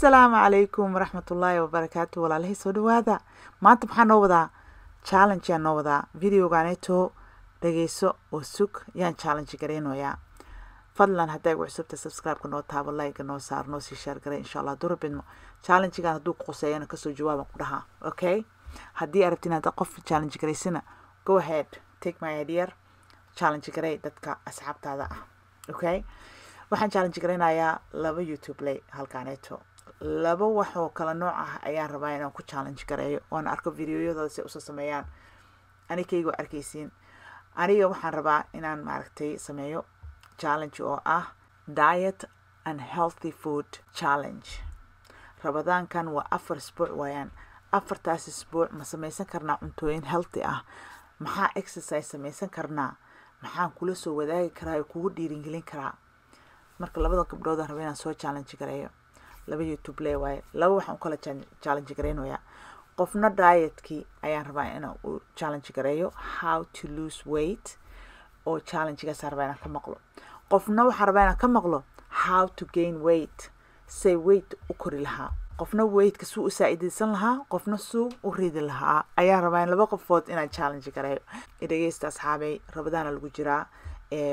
السلام عليكم ورحمة الله وبركاته والله سو دوادا maanta maxaa noo wadaa challenge yaa noo wadaa videoganeeto dhageyso oo sug yaan challenge gareynoyaa fadlan hadday ugu cusubta subscribe-ka noo taabo like noo saar noo sii share garey insha Allah durubidmo challenge-gan hadduu ku quseeyana kasoo jawaaban ku dhahaa okay haddii arabtiin hadda qof challenge gareysana go ahead take my idea challenge garey dadka asxaabtaada ah okay waxaan challenge gareynayaa laba YouTube lay halkaaneeto laba wax oo kala nooc ah ayaan rabaa inaan ku challenge gareeyo oon arko videoyadooda si usoo sameeyaan anikaygu arkaysiin aniga waxaan rabaa inaan maaragtay sameeyo challenge oo ah diet and healthy food challenge rabadaankan waa 4 isbuuc waayaan 4taas isbuuc ma sameysan karnaa cuntooyin healthy ah maxaa exercise sameysan karnaa maxaan kula soo wadaagi karaa oo kugu dhiirigelin karaa marka labada gabdhood aan rabaa inaan soo challenge gareeyo laba YouTube lay waay laba waxaan kala challenge gareynayaa qofna diet-ki ayaan rabaa inaan u challenge gareeyo how to lose weight oo challenge-gaas rabaa inaan ka maqlo qofna waxaan rabaa inaan ka maqlo how to gain weight say weight u kori lahaa qofna weight-ka suu u saacidaysan lahaa qofna suu u ridi lahaa ayaan rabaa in laba qofood inaan challenge gareeyo dhageysta asxaabay rabadaana lagu jiraa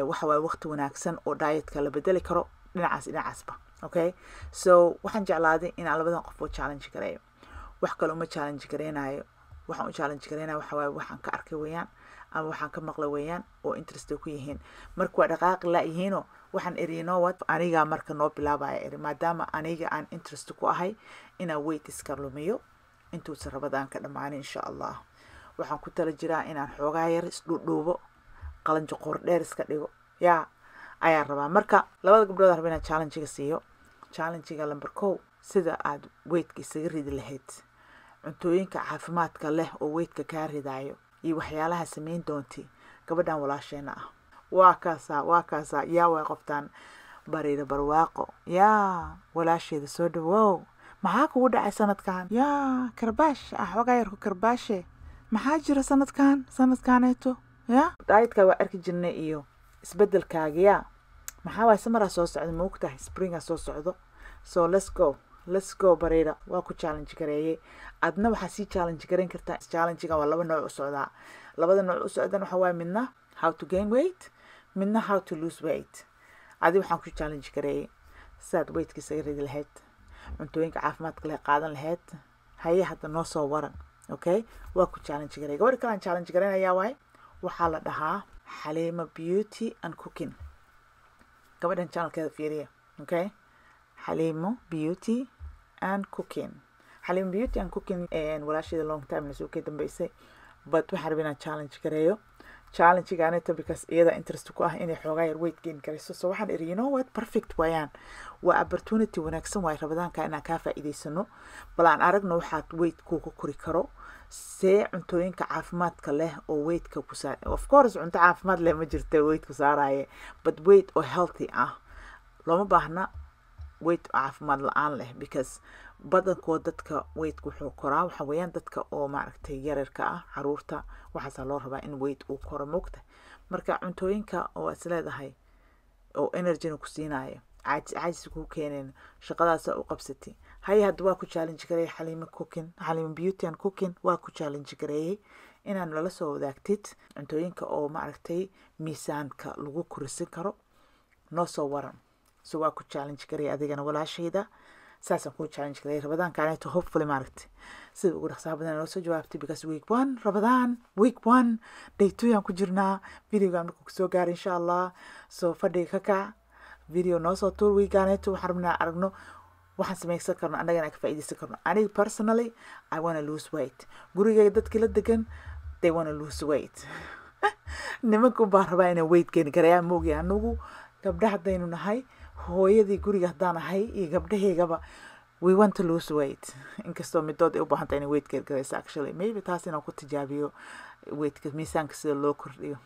waxa waa waqti wanaagsan oo diet-ka la bedeli karo dhinacaasba okay so waxaan jeclaaday in aan labadan qof oo challenge gareeyo wax kale uma challenge gareynayo waxaan u challenge gareynayo waxa waa waxaan ka arkay weeyaan ama waxaan ka maqlay weeyaan oo interest ku yihiin marka waa dhaqaaq la yihiino waxaan erino what aniga marka noo bilaabaya maadaama aniga aan interest ku ahay inaan weight iska lumiyo intuu rabadaan ka dhamaan insha Allah waxaan ku tala jiraa inaan xoogaa yar isdhuudhuubo qalanjo qor dheer iska dhigo yaa ayaan rabaa marka labada gabdhood rabaa inaan challenge-ga siiyo challenge-ga number 1 sida aad weight-ka isaga ridi lahayd cuntooyinka caafimaadka leh oo weight-ka ka ridayo iyo waxyaalaha sameyn doonti gabadhan walaasheena ah waa kaasa yaa way qoftaan bariida barwaaqo yaa walaasheeda soo dhawow maxaa kugu dhacay sanadkan yaa karbaash xoogaa yar ku karbaashe maxaa jira sanadkaneeto yaa diet-ka waa arki jirnay iyo isbedelkaaga yaa maxaa waay samara soo socdo ma ogtahay springa soo socdo so let's go bariida waa ku challenge gareeyay adna waxaa sii challenge gareyn kartaa challenge-ga waa laba nooc u socdaa labada nooc u socdan waxa waa midna how to gain weight midna how to lose weight adi waxaan ku challenge gareeyay saad weight-ka isaga ridi lahayd cuntooyinka caafimaadka leh qaadan lahayd haye hadda noo soo waran okay waa ku challenge gareeyay gabadha kale aan challenge gareynayaa waay waxaa la dhahaa Halima Beauty and Cooking gabadhan channelkeeda fiiriya okay Halima Beauty and Cooking Halima Beauty and Cooking walaasheeda long time la soo ka dambeysay but waxaan rabaa inaan challenge gareeyo challenge-gaaneta because iyada interest ku ah inay xoogaa yar weight gain gareyso so waxaan iri you know what perfect waayaan waa opportunity wanaagsan waay rabadaanka inaan ka faa'iideysano bal aan aragno waxaad weight kugu kori karo see cuntooyinka caafimaadka leh oo weight-ka ku saar of course cunto caafimaad leh ma jirto weight ku saaraaye but weight oo healthy ah looma baahna weight caafimaad la'aan leh because badankood dadka weight wuxuu koraa waxa weeyaan dadka oo maaragtay yararka ah caruurta waxaas loo rabaa in weight uu koro moogta marka cuntooyinka oo isleedahay oo energy ku siinayo caajis ku keeneen shaqadaas u qabsatay hay hadda waa ku challenge gareey Halima Beauty and Cooking waa ku challenge gareeyay inaan la soo wadaagtid cuntooyinka oo maaragtay miisaanka lagu korisin karo noo soo waran so waa ku challenge gareey adigana walaashayda saasan ku challenge gareey rabadaan kaaneeto hopefully maaragtay sida ugu dhaqsaha badan noo soo jawaabtay because week 1 rabadaan week 1 day 2 aan ku jirnaa videoga markuu soo gaar insha Allah so fadhiga ka video noo soo tuur weekaaneeto waxaan rabnaa aragno waxaan sameysan karno annagana ka faa'iideysan karno aniga personally I want to lose weight gurigayga dadka la degan they want to lose weight nimanku baa rabaa inay weight gain gareeyaan moogi anagu gabdhaha hadaynu nahay hooyadii guriga hadaan ahay iyo gabdhaheegaba we want to lose weight inkastoo midood ay u baahan tahay inay weight gain gareyso actually maybe taas inaan ku tijaabiyo weight-ka miisaanka sida loo kordhiyo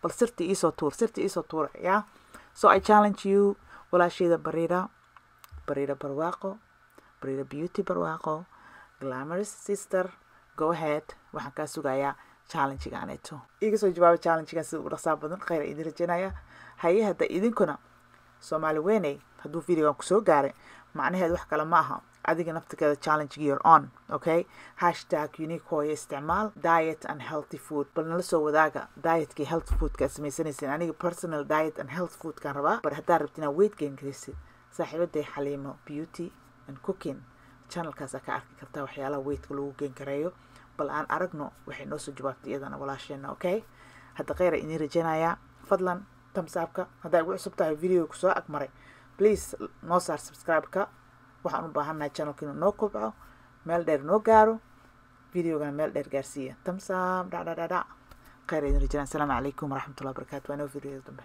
bal sirti isoo tuur yaa so I challenge you walaashayda bariida barwaaqo bariida beauty barwaaqo glamorous sister go ahead waxaan ka sugayaa challenge-gaaneeto iga soo jawaab challenge-gaan sida ugu dhaqsaha badan khayr idin rajaynaya haye hadda idinkuna Soomaali weynay hadduu videogan kusoo gaaray macnaheed wax kale ma aha adiga naftigeeda challenge you're on okay hashtag unique hooyo isticmaal diet and healthy food bal nala soo wadaaga dietkii health foodka samaysanaysin aniga personal diet and health foodkaan rabaa bar haddaa rabti inaad weight gain garaysid saaxiibaday Xaliimo beauty and cooking channelkaasa ka arki kartaa waxyaalaha weightka lagu gain kareeyo bal aan aragno waxay noo soo jawaabtay iyadana walaasheena okay hadda khayra inii rajaynayaa fadlan thumbs up-ka haddaa igu cusub tahay video kusoo agmaray please noo saar subscribe-ka waxaan u baahannahay channelka inuu noo kobco meel dheer noo gaaro videogana meel dheer gaarsiiya thumbs up khayra inii rajaynaya asalaamu calaykum waraxmatullahi wabarakaatu waa noo video dambe